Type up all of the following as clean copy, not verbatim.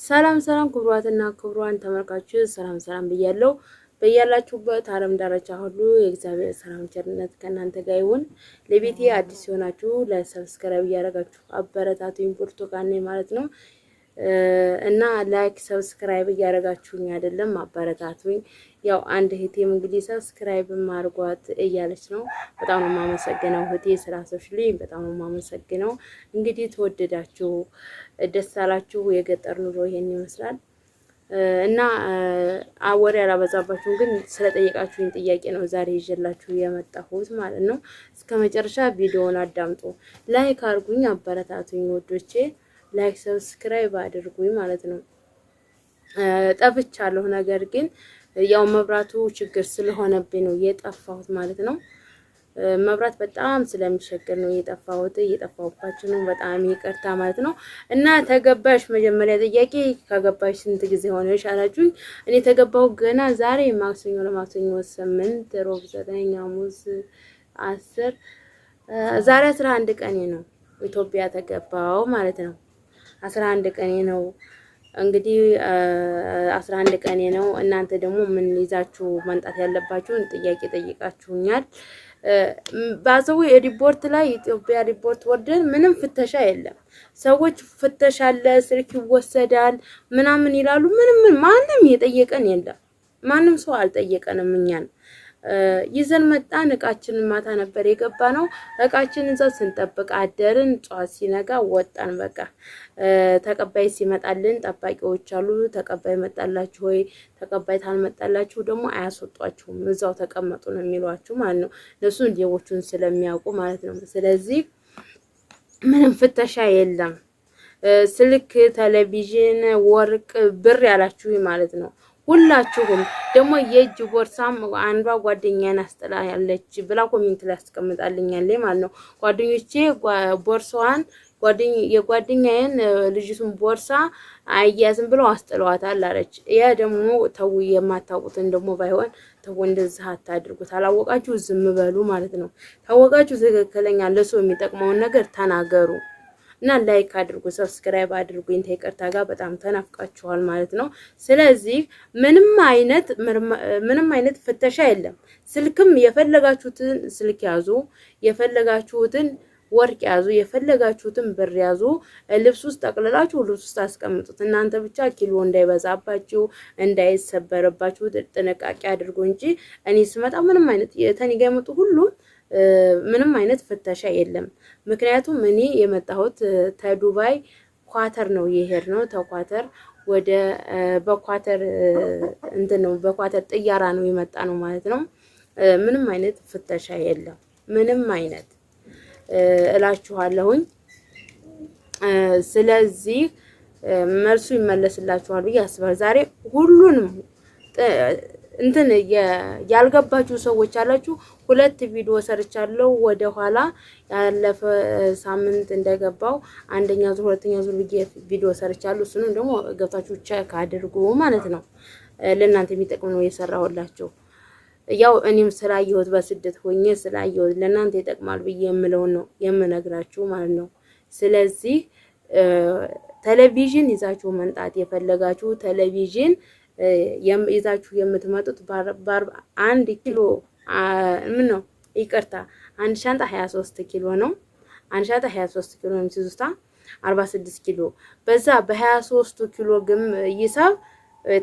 ሰላም ሰላም ክብሯትና ክብሯን ተመልካቾች ሰላም ብያለሁ። በያላችሁበት ዓለም ዳርቻ ሁሉ የእግዚአብሔር ሰላም ቸርነት ከእናንተ ጋር ይሁን። ለቤቴ አዲስ ሆናችሁ ለሰብስክራይብ እያደረጋችሁ አበረታቱኝ። ብርቱካን ነኝ ማለት ነው እና ላይክ ሰብስክራይብ እያደረጋችሁኝ አይደለም አበረታቱኝ። ያው አንድ እህቴም እንግዲህ ሰብስክራይብ ማርጓት እያለች ነው። በጣም ነው የማመሰግነው እህቴ ስላሰብሽልኝ በጣም ነው የማመሰግነው። እንግዲህ ተወደዳችሁ ደስ አላችሁ። የገጠር ኑሮ ይሄን ይመስላል እና ወሬ አላበዛባችሁም፣ ግን ስለጠየቃችሁኝ ጥያቄ ነው ዛሬ ይዤላችሁ የመጣሁት ማለት ነው። እስከ መጨረሻ ቪዲዮውን አዳምጡ። ላይክ አድርጉኝ፣ አበረታቱኝ ወዶቼ። ላይክ ሰብስክራይብ አድርጉኝ ማለት ነው። ጠፍቻለሁ፣ ነገር ግን ያው መብራቱ ችግር ስለሆነብኝ ነው የጠፋሁት ማለት ነው። መብራት በጣም ስለሚሸገር ነው እየጠፋሁባችሁ ነው። በጣም ይቅርታ ማለት ነው። እና ተገባሽ መጀመሪያ ጥያቄ ከገባሽ ስንት ጊዜ ሆነሽ አላችሁኝ። እኔ ተገባሁ ገና ዛሬ ማክሰኞ ለማክሰኞ 8 ሮብ 9 ሐሙስ 10 ዛሬ 11 ቀኔ ነው ኢትዮጵያ ተገባው ማለት ነው። 11 ቀኔ ነው እንግዲህ 11 ቀኔ ነው። እናንተ ደግሞ ምን ይዛችሁ መምጣት ያለባችሁን ጥያቄ ጠይቃችሁኛል። ባዘው የሪፖርት ላይ ኢትዮጵያ ሪፖርት ወርደን ምንም ፍተሻ የለም። ሰዎች ፍተሻ አለ፣ ስልክ ይወሰዳል ምናምን ይላሉ። ምንም ማንም የጠየቀን የለም። ማንም ሰው አልጠየቀንም። እኛን ይዘን መጣን። እቃችንን ማታ ነበር የገባ ነው። እቃችንን እዛው ስንጠብቅ አደርን። ጧት ሲነጋ ወጣን። በቃ ተቀባይ ሲመጣልን ጠባቂዎች አሉ። ተቀባይ መጣላችሁ ወይ? ተቀባይ ታልመጣላችሁ ደግሞ አያስወጧችሁም፣ እዛው ተቀመጡ ነው የሚሏችሁ ማለት ነው። እነሱን ሌቦቹን ስለሚያውቁ ማለት ነው። ስለዚህ ምንም ፍተሻ የለም። ስልክ፣ ቴሌቪዥን፣ ወርቅ፣ ብር ያላችሁ ማለት ነው። ሁላችሁም ደግሞ የእጅ ቦርሳም አንዷ ጓደኛዬን አስጥላ ያለች ብላ ኮሜንት ላይ አስቀምጣልኛለች ማለት ነው። ጓደኞቼ ቦርሳዋን የጓደኛዬን ልጅቱን ቦርሳ አያዝም ብለው አስጥለዋታል አለች። ያ ደግሞ ተው፣ የማታውቁትን ደግሞ ባይሆን ተው፣ እንደዚህ አታድርጉት። አላወቃችሁ ዝም በሉ ማለት ነው። ታወቃችሁ ትክክለኛ ለሰው የሚጠቅመውን ነገር ተናገሩ። እና ላይክ አድርጉ፣ ሰብስክራይብ አድርጉ። ይቅርታ ጋር በጣም ተናፍቃችኋል ማለት ነው። ስለዚህ ምንም አይነት ፍተሻ የለም። ስልክም የፈለጋችሁትን ስልክ ያዙ፣ የፈለጋችሁትን ወርቅ ያዙ፣ የፈለጋችሁትን ብር ያዙ። ልብስ ውስጥ ጠቅልላችሁ ልብስ ውስጥ አስቀምጡት። እናንተ ብቻ ኪሎ እንዳይበዛባችሁ እንዳይሰበርባችሁ ጥንቃቄ አድርጉ እንጂ እኔ ስመጣ ምንም አይነት ተኔ ጋር የመጡ ሁሉም ምንም አይነት ፍተሻ የለም። ምክንያቱም እኔ የመጣሁት ተዱባይ ኳተር ነው የሄድ ነው። ተኳተር ወደ በኳተር ነው በኳተር ጥያራ ነው የመጣ ነው ማለት ነው። ምንም አይነት ፍተሻ የለም። ምንም አይነት እላችኋለሁኝ። ስለዚህ መልሱ ይመለስላችኋል ብዬ አስባለሁ። ዛሬ ሁሉንም ያልገባችሁ ሰዎች አላችሁ። 2 ቪዲዮ ሰርቻለሁ ወደ ኋላ ያለፈ ሳምንት እንደገባው አንደኛ ዙር ሁለተኛ ዙር ቪዲዮ ሰርቻለሁ። እሱንም ደግሞ ገብታችሁ ቼክ አድርጉ ማለት ነው። ለእናንተ የሚጠቅም ነው የሰራሁላችሁ። ያው እኔም ስላየሁት በስደት ሆኜ ስላየሁት ለእናንተ ይጠቅማል ብዬ የምለው ነው የምነግራችሁ ማለት ነው። ስለዚህ ቴሌቪዥን ይዛችሁ መምጣት የፈለጋችሁ ቴሌቪዥን ይዛችሁ የምትመጡት በ1 ኪሎ ምን ነው ይቅርታ፣ 1 ሻንጣ 23 ኪሎ ነው። 1 ሻንጣ 23 ኪሎ ነው የምትይዙት፣ 46 ኪሎ። በዛ በ23 ኪሎ ግን ይሳብ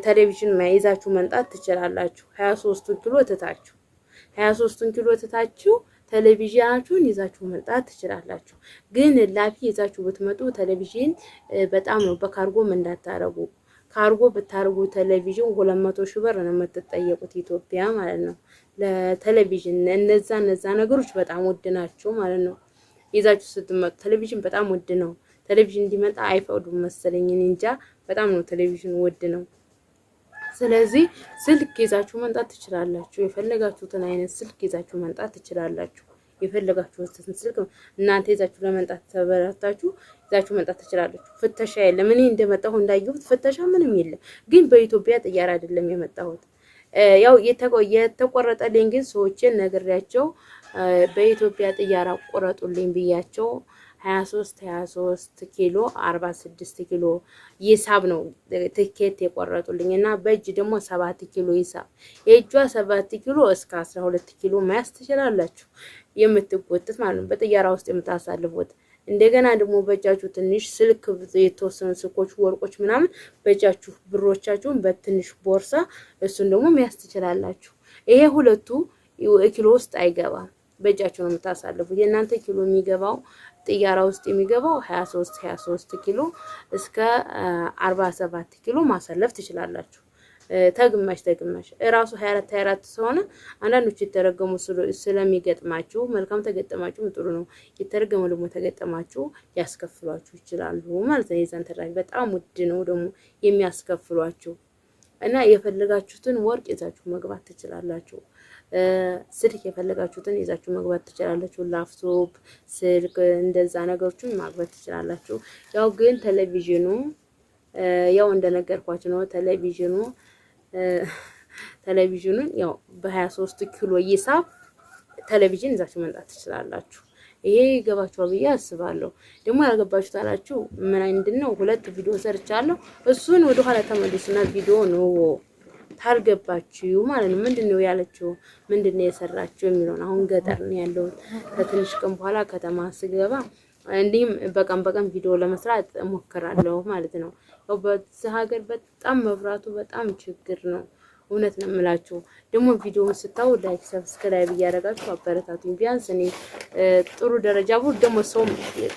ቴሌቪዥን ይዛችሁ መምጣት ትችላላችሁ። 23 ኪሎ ትታችሁ ቴሌቪዥናችሁን ይዛችሁ መምጣት ትችላላችሁ። ግን ላፊ ይዛችሁ ብትመጡ ቴሌቪዥን በጣም ነው በካርጎም እንዳታረጉ። ካርጎ ብታርጉ ቴሌቪዥን 200 ሺህ ብር ነው የምትጠየቁት ኢትዮጵያ ማለት ነው። ለቴሌቪዥን እነዛ ነገሮች በጣም ውድ ናቸው ማለት ነው። ይዛችሁ ስትመጡ ቴሌቪዥን በጣም ውድ ነው። ቴሌቪዥን እንዲመጣ አይፈቅዱም መሰለኝ፣ እንጃ። በጣም ነው ቴሌቪዥን ውድ ነው። ስለዚህ ስልክ ይዛችሁ መምጣት ትችላላችሁ። የፈለጋችሁትን አይነት ስልክ ይዛችሁ መምጣት ትችላላችሁ። የፈለጋችሁትን ስልክ እናንተ ይዛችሁ ለመምጣት ተበራታችሁ ይዛችሁ መምጣት ትችላላችሁ። ፍተሻ የለም። እኔ እንደመጣሁ እንዳየሁት ፍተሻ ምንም የለም። ግን በኢትዮጵያ ጥያራ አይደለም የመጣሁት። ያው የተቆረጠልኝ ግን ሰዎችን ነግሬያቸው በኢትዮጵያ ጥያራ ቆረጡልኝ ብያቸው 23 ኪሎ 46 ኪሎ ይሳብ ነው ትኬት የቆረጡልኝ እና በእጅ ደግሞ 7 ኪሎ ይሳብ የእጇ 7 ኪሎ እስከ 12 ኪሎ መያዝ ትችላላችሁ። የምትጎትት ማለት ነው በጥያራ ውስጥ የምታሳልፉት። እንደገና ደግሞ በእጃችሁ ትንሽ ስልክ የተወሰኑ ስልኮች ወርቆች ምናምን በእጃችሁ ብሮቻችሁን በትንሽ ቦርሳ እሱን ደግሞ መያዝ ትችላላችሁ። ይሄ ሁለቱ ኪሎ ውስጥ አይገባም። በእጃችሁ ነው የምታሳልፉት። የእናንተ ኪሎ የሚገባው ጥያራ ውስጥ የሚገባው 23 ኪሎ እስከ 47 ኪሎ ማሳለፍ ትችላላችሁ። ተግማሽ እራሱ 24 ስለሆነ አንዳንዶች የተረገሙ ስለሚገጥማችሁ መልካም ተገጠማችሁ ጥሩ ነው። የተረገሙ ደግሞ ተገጠማችሁ ያስከፍሏችሁ ይችላሉ ማለት ነው። የዛን ተራይ በጣም ውድ ነው ደግሞ የሚያስከፍሏችሁ እና የፈለጋችሁትን ወርቅ ይዛችሁ መግባት ትችላላችሁ። ስልክ የፈለጋችሁትን ይዛችሁ መግባት ትችላላችሁ። ላፕቶፕ፣ ስልክ እንደዛ ነገሮችን ማግባት ትችላላችሁ። ያው ግን ያው እንደነገርኳችሁ ነው ቴሌቪዥኑን ያው በ23 ኪሎ ይሳብ ቴሌቪዥን ይዛችሁ መምጣት ትችላላችሁ። ይሄ ይገባችኋል ብዬ አስባለሁ። ደግሞ ያልገባችሁት አላችሁ ምንድነው 2 ቪዲዮ ሰርቻለሁ። እሱን ወደ ኋላ ተመልሱና ቪዲዮ ነው ታልገባችሁ ማለት ነው። ምንድነው ያለችው ምንድነው የሰራችው የሚለውን አሁን ገጠር ነው ያለው። ከትንሽ ቀን በኋላ ከተማ ስገባ እንዲህም በቀን ቪዲዮ ለመስራት እሞክራለሁ ማለት ነው። ያው በዚህ ሀገር በጣም መብራቱ በጣም ችግር ነው። እውነት ነው የምላችሁ። ደግሞ ቪዲዮውን ስታዩ ላይክ ሰብስክራይብ እያደረጋችሁ አበረታቱኝ። ቢያንስ እኔ ጥሩ ደረጃ ደግሞ ሰው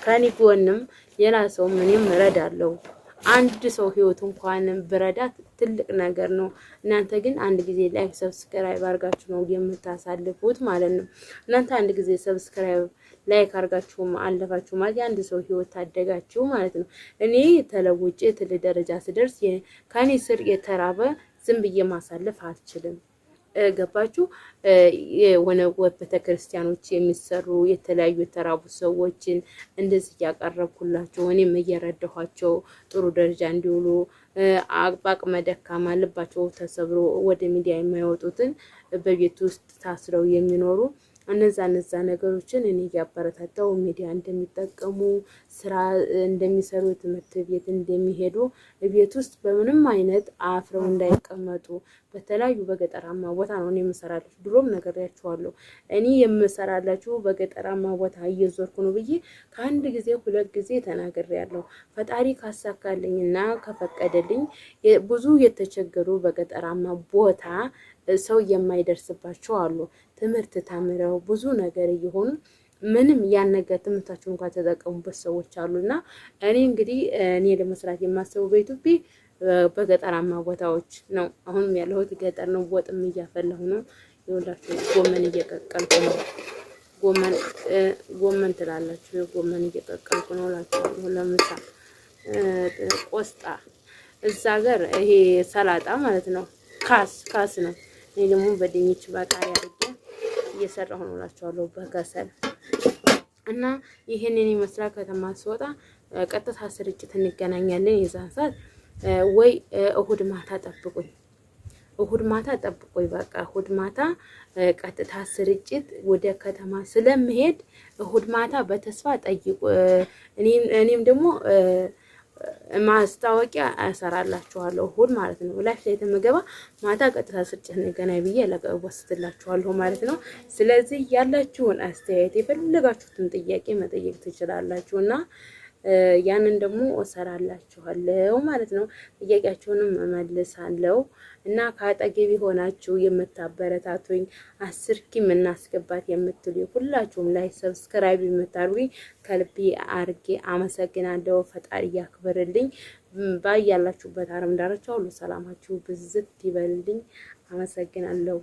ከኔ ጎንም ሌላ ሰው ምንም እረዳለሁ። አንድ ሰው ህይወት እንኳን ብረዳት ትልቅ ነገር ነው። እናንተ ግን አንድ ጊዜ ላይክ ሰብስክራይብ አድርጋችሁ ነው የምታሳልፉት ማለት ነው። እናንተ አንድ ጊዜ ሰብስክራይብ ላይክ አድርጋችሁም አለፋችሁ ማለት የአንድ ሰው ህይወት ታደጋችሁ ማለት ነው። እኔ ተለውጬ ትልቅ ደረጃ ስደርስ ከኔ ስር የተራበ ዝም ብዬ ማሳለፍ አልችልም። ገባችሁ? የሆነ ቤተክርስቲያኖች የሚሰሩ የተለያዩ የተራቡ ሰዎችን እንደዚህ ያቀረብኩላቸው እኔም እየረዳኋቸው ጥሩ ደረጃ እንዲውሉ አቅመ ደካማ ልባቸው ተሰብሮ ወደ ሚዲያ የማይወጡትን በቤት ውስጥ ታስረው የሚኖሩ እነዛ ነገሮችን እኔ ያበረታታው ሚዲያ እንደሚጠቀሙ ስራ እንደሚሰሩ ትምህርት ቤት እንደሚሄዱ ቤት ውስጥ በምንም አይነት አፍረው እንዳይቀመጡ በተለያዩ በገጠራማ ቦታ ነው እኔ የምሰራላችሁ። ድሮም ነግሬያችኋለሁ። እኔ የምሰራላችሁ በገጠራማ ቦታ እየዞርኩ ነው ብዬ ከአንድ ጊዜ 2 ጊዜ ተናግሬያለሁ። ፈጣሪ ካሳካልኝና ከፈቀደልኝ ብዙ የተቸገሩ በገጠራማ ቦታ ሰው የማይደርስባቸው አሉ። ትምህርት ተምረው ብዙ ነገር እየሆኑ ምንም ያን ነገር ትምህርታቸው እንኳን ተጠቀሙበት ሰዎች አሉና እኔ እንግዲህ እኔ ለመስራት የማስበው በኢትዮጵያ በገጠራማ ቦታዎች ነው። አሁንም ያለሁት ገጠር ነው። ወጥም እያፈላሁ ነው። ይኸውላችሁ ጎመን እየቀቀልኩ ነው። ጎመን ትላላችሁ። ጎመን እየቀቀልኩ ነው እላችኋለሁ። ለምሳ ቆስጣ እዛ ሀገር ይሄ ሰላጣ ማለት ነው። ካስ ነው። እኔ ደግሞ በድንች በቃሪያ አድርጌ እየሰራሁ ነው እላችኋለሁ በከሰል እና ይሄንን ይመስላል። ከተማ ስወጣ ቀጥታ ስርጭት እንገናኛለን። የዛን ሰዓት ወይ እሁድ ማታ ጠብቁኝ። በቃ እሁድ ማታ ቀጥታ ስርጭት ወደ ከተማ ስለምሄድ እሁድ ማታ በተስፋ ጠይቁ። እኔም ደግሞ ማስታወቂያ እሰራላችኋለሁ እሁድ ማለት ነው። ላይፍ ላይ ተመገባ ማታ ቀጥታ ስርጭት እንገናኝ ብዬ ለቀወስላችኋለሁ ማለት ነው። ስለዚህ ያላችሁን አስተያየት የፈለጋችሁትን ጥያቄ መጠየቅ ትችላላችሁና ያንን ደግሞ እሰራላችኋለሁ ማለት ነው። ጥያቄያችሁንም እመልሳለሁ እና ከአጠገቤ ሆናችሁ የምታበረታቱኝ 10 ኪ እናስገባት የምትሉ ሁላችሁም ላይ ሰብስክራይብ የምታደርጉኝ ከልቤ አርጌ አመሰግናለሁ። ፈጣሪ ያክብርልኝ። ባያላችሁበት አረም ዳርቻ ሁሉ ሰላማችሁ ብዝት ይበልልኝ። አመሰግናለሁ።